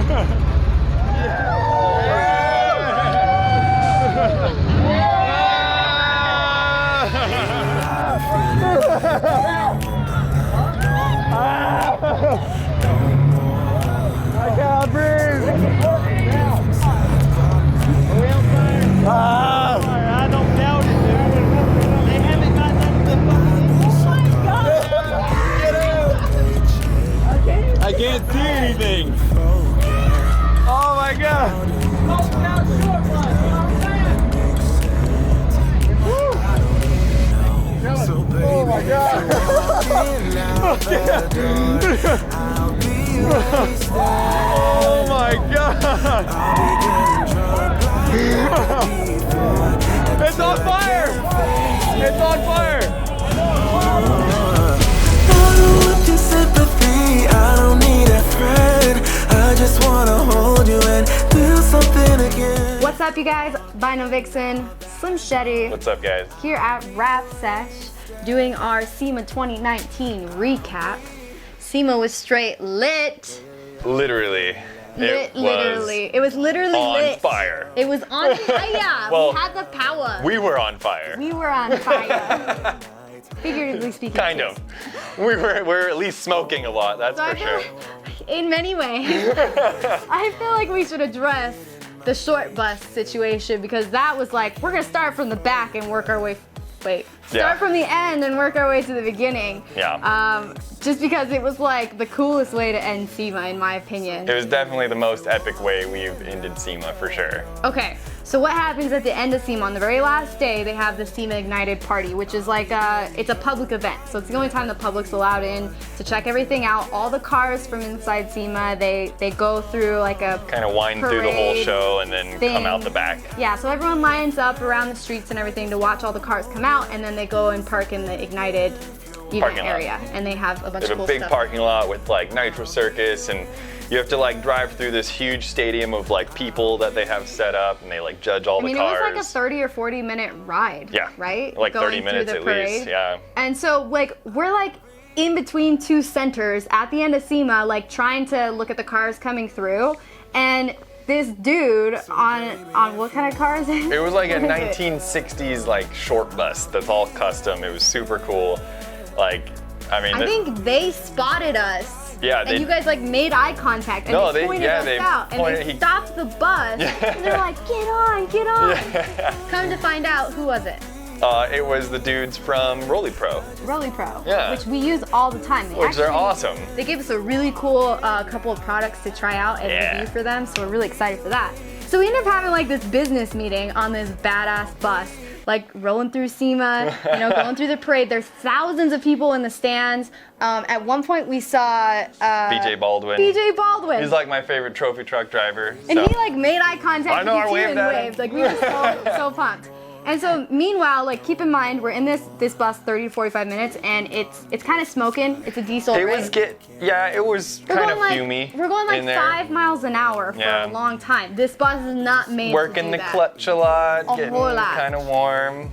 I can't breathe. I don't doubt it, dude. They haven't got that to the fucking. Get out! I can't see anything. Oh my god. Oh my god. Oh my god. It's on fire! It's on fire! I don't want your sympathy, I don't need a friend. I just wanna hold you and feel something again. What's up, you guys? Bino Vixen, Slim Shetty. What's up, guys? Here at Rap Sesh, doing our SEMA 2019 recap. SEMA was straight lit. Literally. Literally. It was literally on lit. fire. It was on fire. Yeah, Well, we had the power. We were on fire. We were on fire. Figuratively speaking. Kind of. We're at least smoking a lot, that's So for sure. In many ways, I feel like we should address the short bus situation, because that was like, we're gonna start from the back and work our way, start from the end and work our way to the beginning. Yeah. Just because it was like the coolest way to end SEMA, in my opinion. It was definitely the most epic way we've ended SEMA, for sure. Okay, so what happens at the end of SEMA? On the very last day, they have the SEMA Ignited party, which is like it's a public event. So it's the only time the public's allowed in to check everything out. All the cars from inside SEMA, they go through like a kind of wind through the whole show and then come out the back. Yeah, so everyone lines up around the streets and everything to watch all the cars come out, and then they go and park in the Ignited event area, and they have a bunch of cool They have a big stuff. parking lot with like Nitro Circus, and you have to like drive through this huge stadium of like people that they have set up, and they like judge all the cars. It was like a 30 or 40 minute ride. Yeah. Right? Like Going 30 minutes through the at parade. least, yeah. And so like we're like in between two centers at the end of SEMA, like trying to look at the cars coming through, and this dude on what kind of car is it? It was like a 1960s like short bus that's all custom. It was super cool. Like, I mean, I think they spotted us. Yeah, and you guys like made eye contact and they pointed us out, and they stopped the bus, and they're like, "Get on, get on!" Yeah. Come to find out, who was it? It was the dudes from Rolly Pro. Rolly Pro, Yeah. which we use all the time. Which are awesome. They gave us a really cool couple of products to try out and review for them, so we're really excited for that. So we ended up having like this business meeting on this badass bus, like rolling through SEMA, you know, going through the parade. There's thousands of people in the stands. At one point we saw BJ Baldwin. BJ Baldwin. He's like my favorite trophy truck driver. And he like made eye contact I know, with I you waved and at him. waved. Like we were so pumped. And so meanwhile, like keep in mind, we're in this bus 30 to 45 minutes, and it's kind of smoking. It's a diesel, It right? was it was kind of fumy. We're going like 5 miles an hour for a long time. This bus is not made Working to do the that. clutch a lot, A getting whole lot. kind of warm.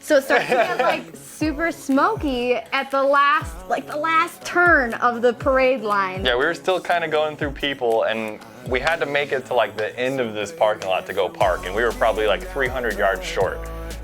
So it starts to get like super smoky at the last turn of the parade line. Yeah, we were still kind of going through people, and we had to make it to like the end of this parking lot to go park, and we were probably like 300 yards short,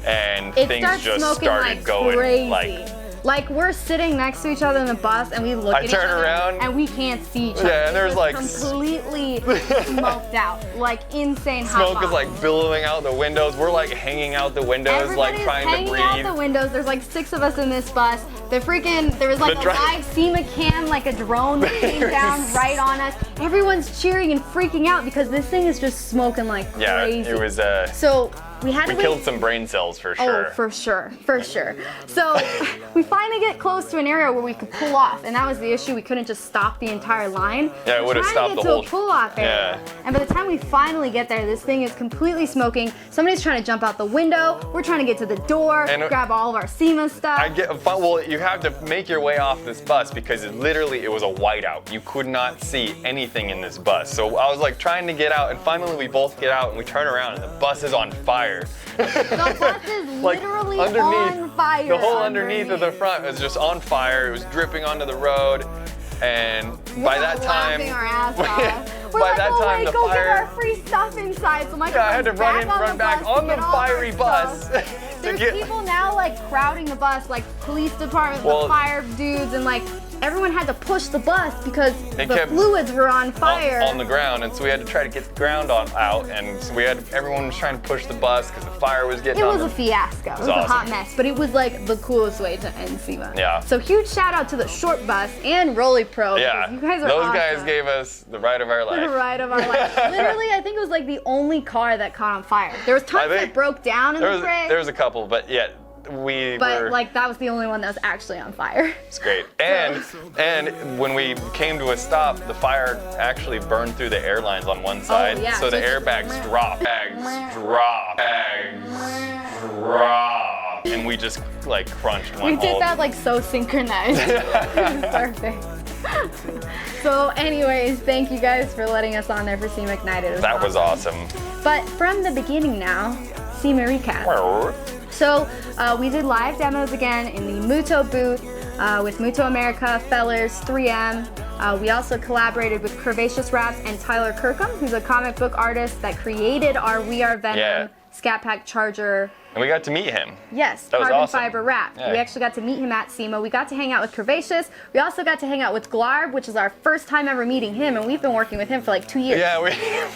and things just started going crazy. Like we're sitting next to each other in the bus, and we look at each other, around, and we can't see each other. Yeah, and there's like completely smoked out, like insane hot smoke is like billowing out the windows. We're like hanging out the windows, like trying to breathe. Hanging out the windows. There's like 6 of us in this bus. There was like a live SEMA cam, like a drone that came down right on us. Everyone's cheering and freaking out because this thing is just smoking like crazy. Yeah, it was. So we had to killed some brain cells for sure. Oh, for sure. So we finally get close to an area where we could pull off, and that was the issue. We couldn't just stop the entire line. Yeah, it would have stopped the whole. To a pull-off area. Yeah. And by the time we finally get there, this thing is completely smoking. Somebody's trying to jump out the window. We're trying to get to the door, grab all of our SEMA stuff. Well, you have to make your way off this bus because it was a whiteout. You could not see anything in this bus. So I was like trying to get out, and finally we both get out and we turn around and the bus is on fire. The bus is like literally underneath, on fire. the whole underneath of the front was just on fire. It was dripping onto the road, and by that time, laughing our ass off. We're by like, that oh time wait, the go fire. get our free stuff inside. So Michael Yeah, I had to run back to on the get all fiery our bus. stuff. to There's get. people now like crowding the bus, like police department, Well, the fire dudes, and like everyone had to push the bus because They the kept fluids were on fire. On the ground, and so we had to try to get the ground out, and so everyone was trying to push the bus because the fire was getting It on was a them. fiasco. It was awesome. a hot mess, but it was like the coolest way to end SEMA. Yeah. So huge shout out to the short bus and Rolly Pro. Yeah, because you guys are those awesome. guys gave us the ride of our The life. ride of our life. Literally, I think it was like the only car that caught on fire. There was tons that broke down in the fray. There was a couple, but yeah, we But were. like that was the only one that was actually on fire. It's great. And when we came to a stop, the fire actually burned through the airlines on one side. yeah, So the so it's airbags dropped. Bags dropped. And we just like crunched one We did whole. that like so synchronized. It was perfect. So anyways, thank you guys for letting us on there for SEMA Ignited. That was awesome. But from the beginning now, SEMA recap. So we did live demos again in the Muto booth with Muto America, Fellers, 3M. We also collaborated with Curvaceous Raps and Tyler Kirkham, who's a comic book artist that created our We Are Venom Scat Pack Charger. And we got to meet him. Yes, That was carbon awesome. fiber wrap. Yeah. We actually got to meet him at SEMA. We got to hang out with Curvaceous. We also got to hang out with Glarb, which is our first time ever meeting him, and we've been working with him for like 2 years. Yeah, we've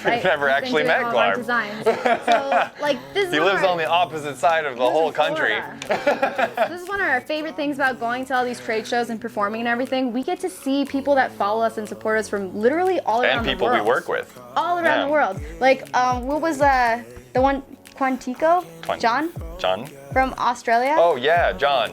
right? never He's been actually doing met all of our Glarb. designs. So, like, this is He lives on the opposite side of the whole country. This is one of our favorite things about going to all these trade shows and performing and everything. We get to see people that follow us and support us from literally all around And the people world. we work with. All around the world. Like, what was the one, Quantico? John? John? From Australia? Oh yeah, John.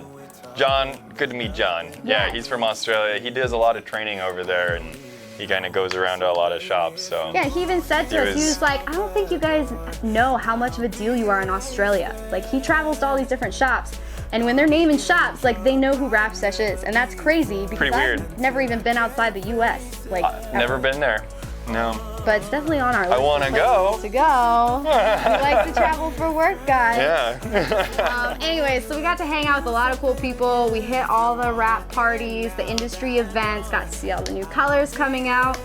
John, good to meet John. Yeah, Yeah. he's from Australia. He does a lot of training over there, and he kind of goes around to a lot of shops. So Yeah, he even said to us, he was like, I don't think you guys know how much of a deal you are in Australia. Like, he travels to all these different shops, and when they're naming shops, like, they know who Rap Sesh is, and that's crazy because Pretty weird. I've never even been outside the U.S. Like, never been there. No. But it's definitely on our list. I want to of go. places to go. We like to travel for work, guys. Yeah. Anyway, so we got to hang out with a lot of cool people. We hit all the rap parties, the industry events, got to see all the new colors coming out.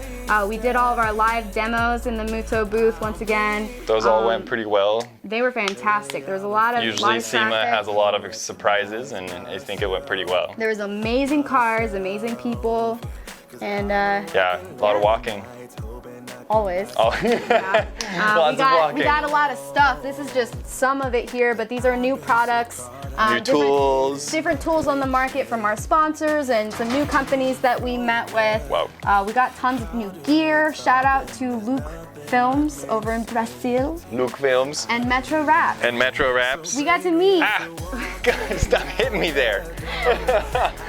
We did all of our live demos in the Muto booth once again. Those all went pretty well. They were fantastic. There was a lot of Usually SEMA traffic. has a lot of surprises, and I think it went pretty well. There was amazing cars, amazing people, and Yeah, a lot of walking. always. Oh. Lots of walking. We got a lot of stuff. This is just some of it here, but these are new products. New tools. Different tools on the market from our sponsors and some new companies that we met with. Wow. We got tons of new gear. Shout out to Luke Films over in Brazil. Luke Films. And Metro Rap. And Metro Raps. We got to meet. Ah! God, stop hitting me there.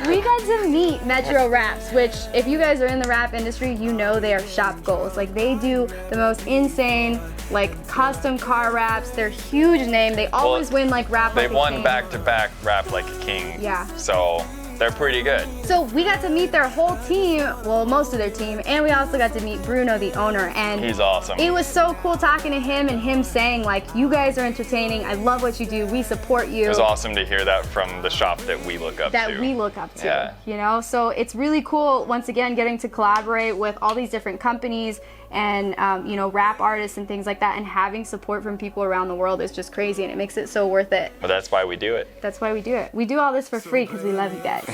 We got to meet Metro Raps, which if you guys are in the rap industry, you know they are shop goals. Like, they do the most insane, like, custom car raps. They're huge name. They always win like rap. They like a won king. back-to-back Rap Like a King. Yeah. So they're pretty good. So we got to meet their whole team, well, most of their team, and we also got to meet Bruno, the owner, and He's awesome. it was so cool talking to him and him saying, like, you guys are entertaining. I love what you do. We support you. It was awesome to hear that from the shop that we look up to. That we look up to, Yeah. you know? So it's really cool, once again, getting to collaborate with all these different companies and, you know, rap artists and things like that, and having support from people around the world is just crazy, and it makes it so worth it. But that's why we do it. That's why we do it. We do all this for free because we love you guys.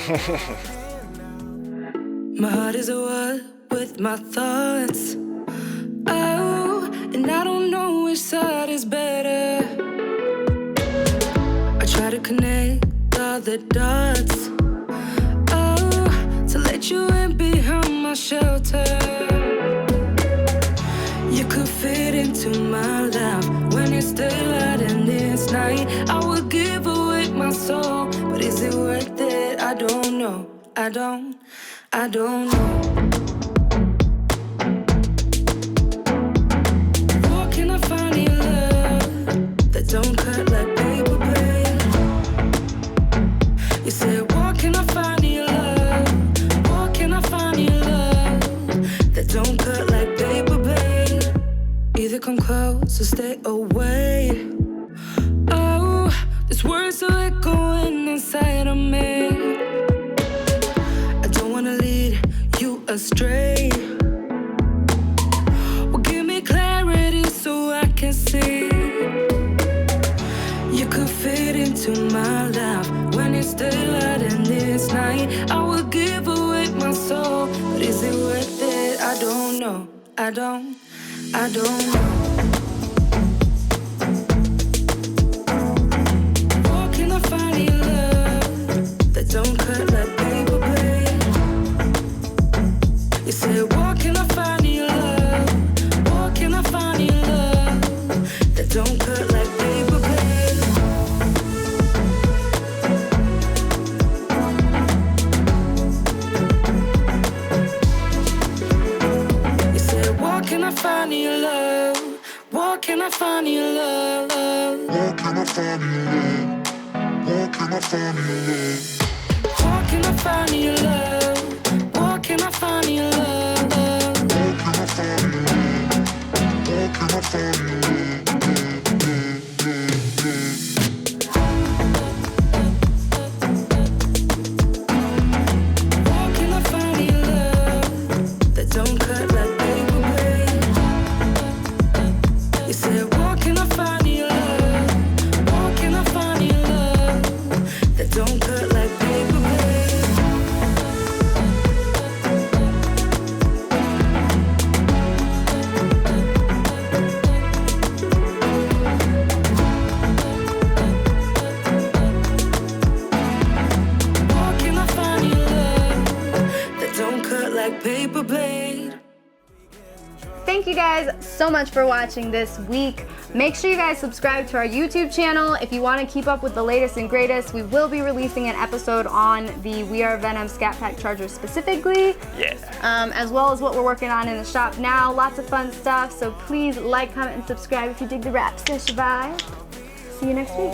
My heart is at war with my thoughts. Oh, and I don't know which side is better. I try to connect all the dots. Oh, to let you in behind my shelter. You could fit into my life when it's daylight and it's night. I would give away my soul, but is it worth it? I don't know. I don't know. Where can I find your love that don't cut like paper, babe? You said, where can I find your love? Where can I find your love that don't cut like paper, babe? Either come close or stay away. Oh, this words are echoing inside of me. Astray. can see. You could fit into my life when it's daylight and it's night. I would give away my soul, but is it worth it? I don't know. I don't know. Where can I find your love that don't cut like paper blade? You said, where can I find your love? Where can I find your love that don't cut like paper blade? You said, where can I find your love? Where can I find your love? Where can I find your love? Where can I find your love? Where can I find your love? Where can I find your love? Where can I find your love? Where can I find your love? Where can I find your love that don't cut like paper blade? You said, where can I find your love? Where can I find your love that don't cut like paper blade? Where can I find your love that don't cut like paper blade? Thank you guys so much for watching this week. Make sure you guys subscribe to our YouTube channel if you want to keep up with the latest and greatest. We will be releasing an episode on the We Are Venom Scat Pack Charger specifically. Yeah. As well as what we're working on in the shop now. Lots of fun stuff. So please like, comment, and subscribe if you dig the rap. Stay survive. See you next week.